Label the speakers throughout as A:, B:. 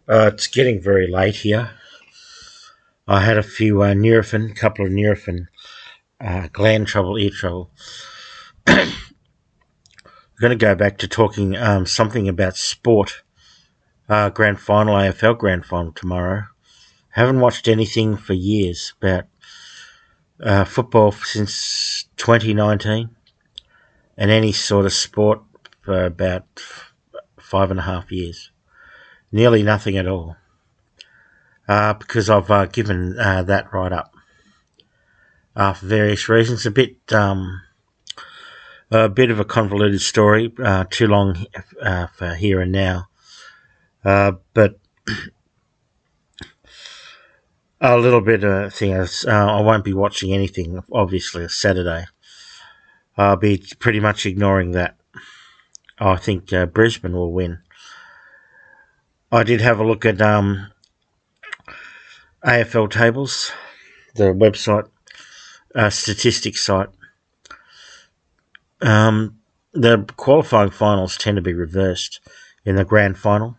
A: It's getting very late here. I had a few couple of Nurofen, gland trouble, ear trouble. We're going to go back to talking something about sport. Grand final, AFL Grand Final tomorrow. Haven't watched anything for years about football since 2019, and any sort of sport for about 5.5 years. Nearly nothing at all, because I've given that right up for various reasons. A bit of a convoluted story, too long for here and now. But a little bit of thing is, I won't be watching anything, obviously, Saturday. I'll be pretty much ignoring that. I think Brisbane will win. I did have a look at AFL tables, the website, statistics site. The qualifying finals tend to be reversed in the grand final.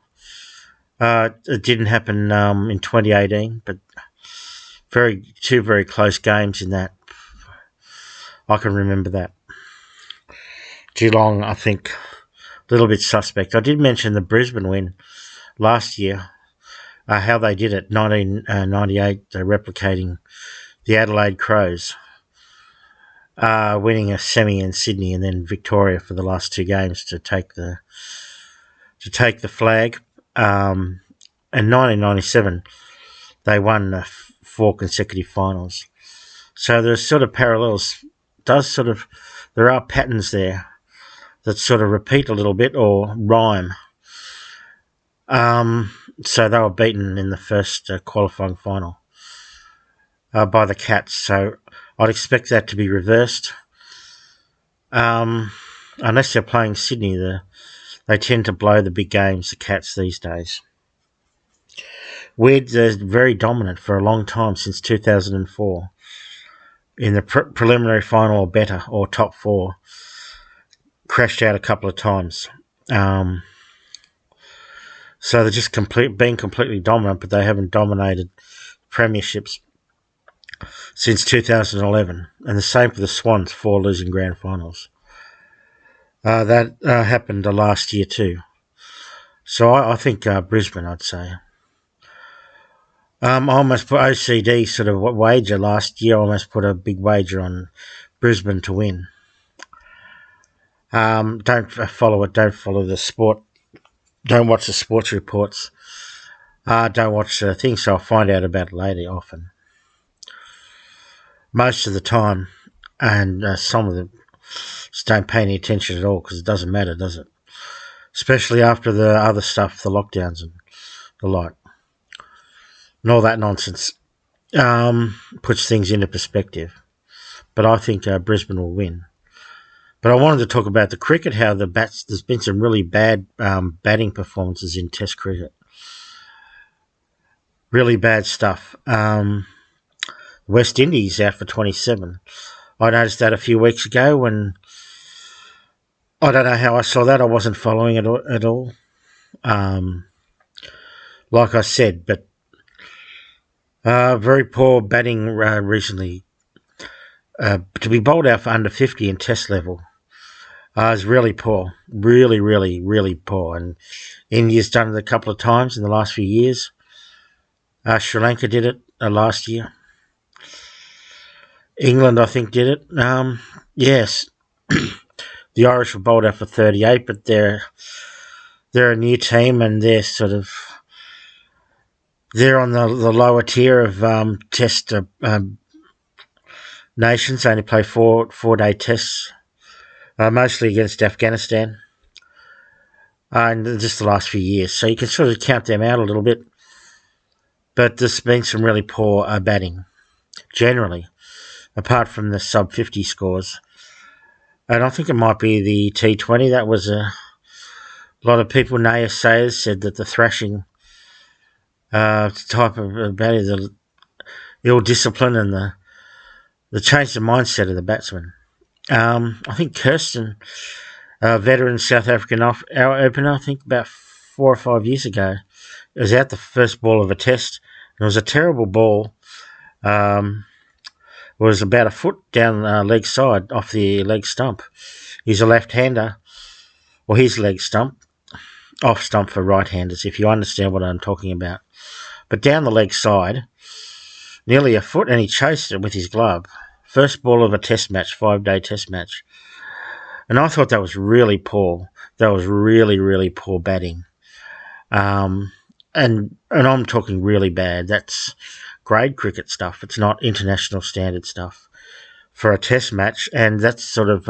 A: It didn't happen in 2018, but two very close games in that. I can remember that. Geelong, I think, a little bit suspect. I did mention the Brisbane win last year, how they did it, 1998, replicating the Adelaide Crows, winning a semi in Sydney and then Victoria for the last two games to take the flag. In 1997, they won 4 consecutive finals. So there's sort of parallels. There are patterns there that sort of repeat a little bit or rhyme. So they were beaten in the first qualifying final by the Cats. So I'd expect that to be reversed. Unless they're playing Sydney, they tend to blow the big games, the Cats, these days. Weird, they're very dominant for a long time, since 2004. In the preliminary final or better, or top 4. Crashed out a couple of times. So they're just being completely dominant, but they haven't dominated premierships since 2011. And the same for the Swans, 4 losing grand finals. That happened last year too. So I think Brisbane, I'd say. I almost put OCD sort of wager last year. I almost put a big wager on Brisbane to win. Don't follow it. Don't follow the sport. Don't watch the sports reports. Don't watch things, so I'll find out about it later often. Most of the time, and some of them just don't pay any attention at all, because it doesn't matter, does it? Especially after the other stuff, the lockdowns and the like. And all that nonsense puts things into perspective. But I think Brisbane will win. But I wanted to talk about the cricket, how there's been some really bad batting performances in Test cricket. Really bad stuff. West Indies out for 27. I noticed that a few weeks ago when, I don't know how I saw that. I wasn't following it at all. Like I said, but very poor batting recently. To be bowled out for under 50 in Test level is really poor. Really, really, really poor. And India's done it a couple of times in the last few years. Sri Lanka did it last year. England, I think, did it. Yes. The Irish were bowled out for 38, but they're a new team, and they're on the lower tier of Test nations. Only play four-day tests, mostly against Afghanistan, in just the last few years. So you can sort of count them out a little bit. But there's been some really poor batting, generally, apart from the sub-50 scores. And I think it might be the T20. That was a lot of people, naysayers, said that the thrashing type of batting, the ill discipline and the change the mindset of the batsman. I think Kirsten, veteran South African opener, I think about 4 or 5 years ago. It was out the first ball of a test, and it was a terrible ball. It was about a foot down leg side off the leg stump. He's a left-hander, or his leg stump, off stump for right-handers, if you understand what I'm talking about. But down the leg side, nearly a foot, and he chased it with his glove. First ball of a test match, 5-day test match. And I thought that was really poor. That was really, really poor batting. And I'm talking really bad. That's grade cricket stuff. It's not international standard stuff for a test match. And that's sort of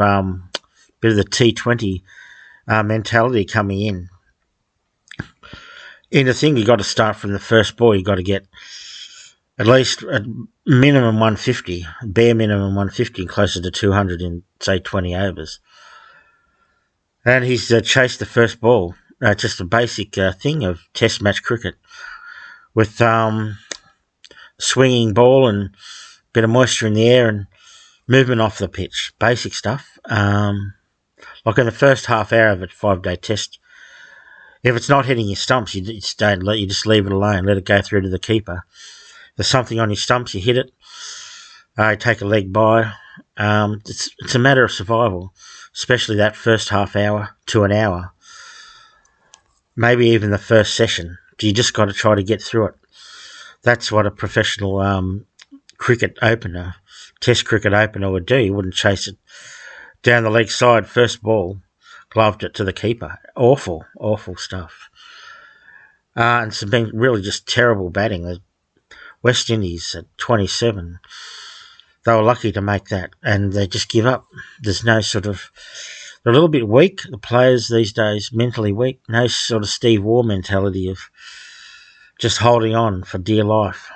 A: bit of the T20 mentality coming in. In the thing, you got to start from the first ball. You got to get at least a minimum 150, bare minimum 150, and closer to 200 in, say, 20 overs. And he's chased the first ball. Just a basic thing of test match cricket with swinging ball and a bit of moisture in the air and movement off the pitch. Basic stuff. Like in the first half hour of a 5-day test, if it's not hitting your stumps, you just leave it alone. Let it go through to the keeper. If there's something on your stumps, you hit it. Take a leg by. It's a matter of survival, especially that first half hour to an hour. Maybe even the first session. You just got to try to get through it. That's what a professional cricket opener, test cricket opener would do. You wouldn't chase it down the leg side, first ball, gloved it to the keeper. Awful, awful stuff. And it's been really just terrible batting. The West Indies at 27, they were lucky to make that, and they just give up. There's no sort of... They're a little bit weak, the players these days, mentally weak. No sort of Steve Waugh mentality of just holding on for dear life,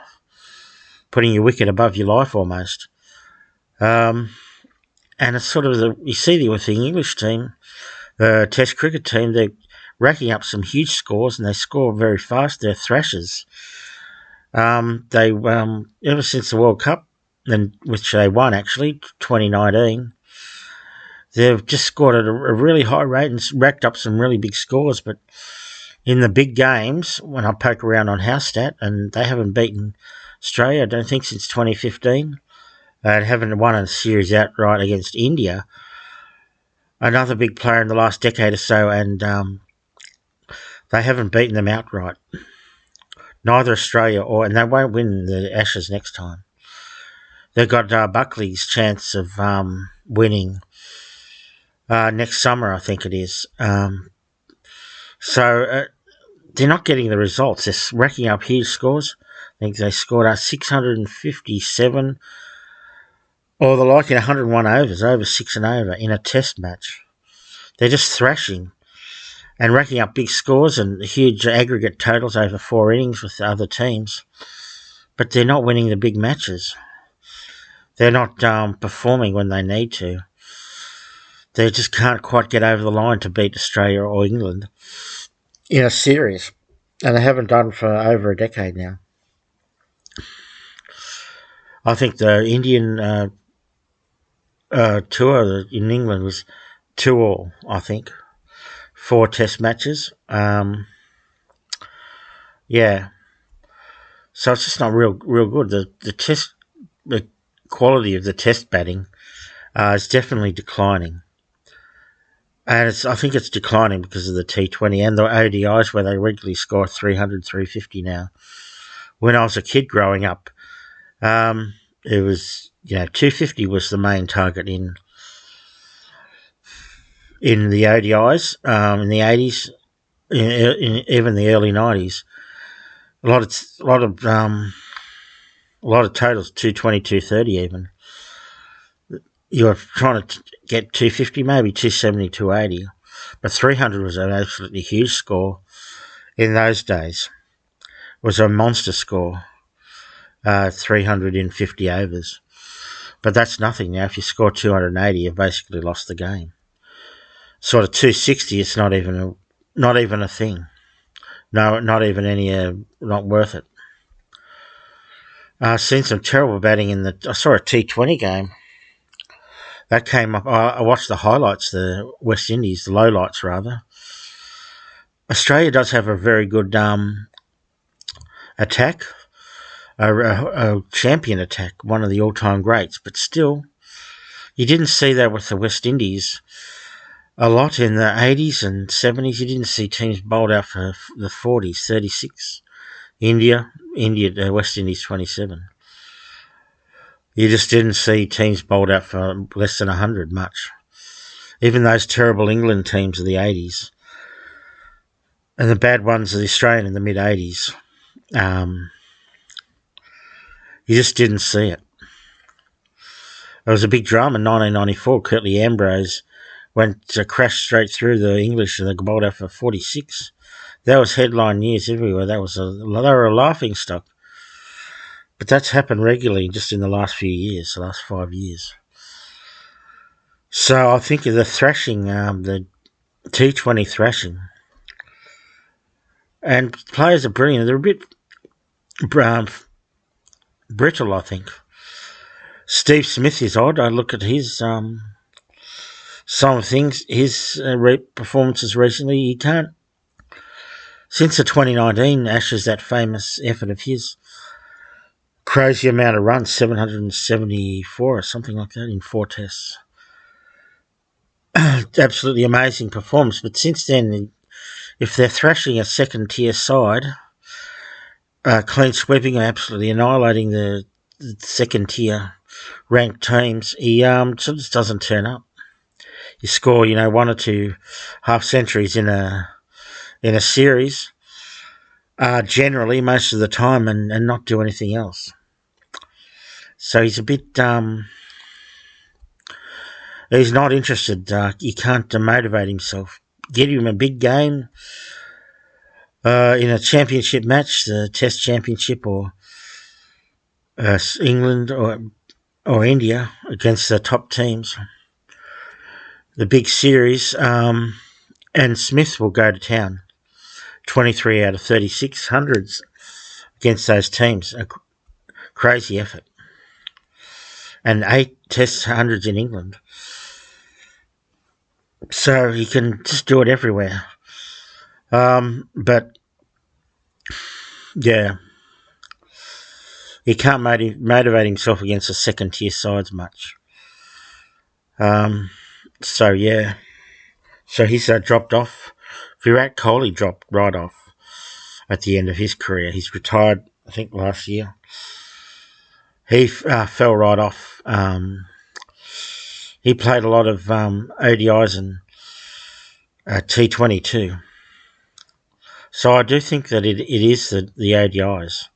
A: putting your wicket above your life almost. And it's sort of you see with the English team, the Test cricket team, they're racking up some huge scores and they score very fast. They're thrashers. They ever since the World Cup, which they won actually, 2019. They've just scored at a really high rate and racked up some really big scores. But in the big games, when I poke around on Housestat, and they haven't beaten Australia, I don't think, since 2015. They haven't won a series outright against India, another big player in the last decade or so, and they haven't beaten them outright. Neither Australia and they won't win the Ashes next time. They've got Buckley's chance of winning next summer, I think it is. So they're not getting the results. They're racking up huge scores. I think they scored 657 or the like in 101 overs, over 6 and over in a test match. They're just thrashing and racking up big scores and huge aggregate totals over 4 innings with the other teams. But they're not winning the big matches. They're not performing when they need to. They just can't quite get over the line to beat Australia or England in a series. And they haven't done for over a decade now. I think the Indian tour in England was 2-2, I think. 4 test matches. Yeah. So it's just not real good. The quality of the test batting is definitely declining. And I think it's declining because of the T20 and the ODIs where they regularly score 300, 350 now. When I was a kid growing up, it was, 250 was the main target in the ODIs, in the 80s, in even the early 90s. A lot of totals, 220, 230 even. You were trying to get 250, maybe 270, 280. But 300 was an absolutely huge score in those days. It was a monster score, 350 overs. But that's nothing now. If you score 280, you've basically lost the game. Sort of 260, it's not even a thing. No, not even any, not worth it. I've seen some terrible batting I saw a T20 game. That came up. I watched the highlights, the West Indies, the lowlights rather. Australia does have a very good attack, a champion attack, one of the all-time greats, but still, you didn't see that with the West Indies a lot in the 80s and 70s. You didn't see teams bowled out for the 40s, 36. India, West Indies 27. You just didn't see teams bowled out for less than 100 much. Even those terrible England teams of the 80s and the bad ones of the Australian in the mid-80s, you just didn't see it. There was a big drama in 1994. Curtly Ambrose went to crash straight through the English and they bowled out for 46. That was headline news everywhere. They were a laughing stock. But that's happened regularly just in the last few years, the last 5 years. So I think of the thrashing, the T20 thrashing. And players are brilliant. They're a bit brittle, I think. Steve Smith is odd. I look at his some things, his performances recently. He can't. Since the 2019 Ashes, that famous effort of his, crazy amount of runs, 774 or something like that in 4 tests. Absolutely amazing performance. But since then, if they're thrashing a second-tier side, clean sweeping and absolutely annihilating the second-tier ranked teams, he just doesn't turn up. You score, 1 or 2 half centuries in a series, generally most of the time, and not do anything else. So he's a bit. He's not interested. He can't demotivate himself. Get him a big game in a championship match, the Test Championship, or England or India against the top teams, the big series, and Smith will go to town. 23 out of 36 hundreds against those teams. A crazy effort. And 8 Test hundreds in England. So he can just do it everywhere. But, yeah, he can't motivate himself against the second-tier sides much. So, yeah. So he's dropped off. Virat Kohli dropped right off at the end of his career. He's retired, I think, last year. He fell right off. He played a lot of ODIs and T20 too. So I do think that it is the ODIs,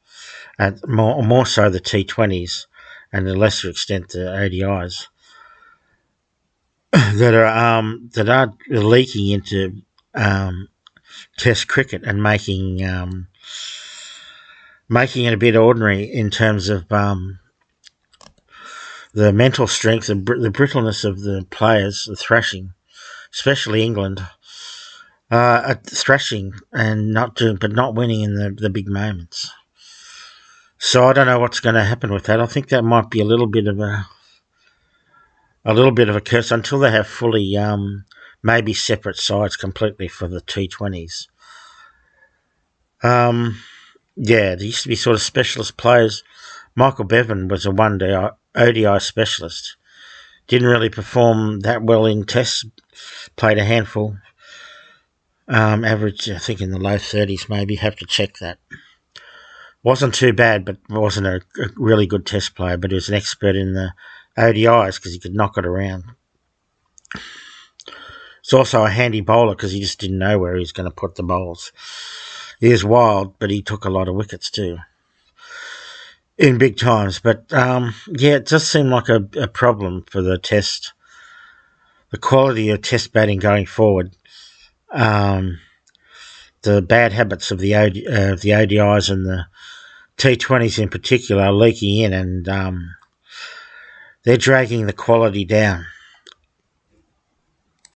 A: and more so the T20s, and to a lesser extent the ODIs, that are leaking into Test cricket and making it a bit ordinary in terms of the mental strength, the brittleness of the players, the thrashing, especially England, thrashing and not winning in the big moments. So I don't know what's going to happen with that. I think that might be a little bit of a curse until they have fully maybe separate sides completely for the T20s. Yeah, there used to be sort of specialist players. Michael Bevan was a one-day ODI specialist. Didn't really perform that well in tests. Played a handful. Average, I think, in the low 30s maybe. Have to check that. Wasn't too bad, but wasn't a really good test player. But he was an expert in the ODIs because he could knock it around. He's also a handy bowler because he just didn't know where he was going to put the bowls. He was wild, but he took a lot of wickets too in big times. But yeah, it does seem like a problem for the test, the quality of test batting going forward. The bad habits of the ODIs and the T20s in particular are leaking in, and they're dragging the quality down.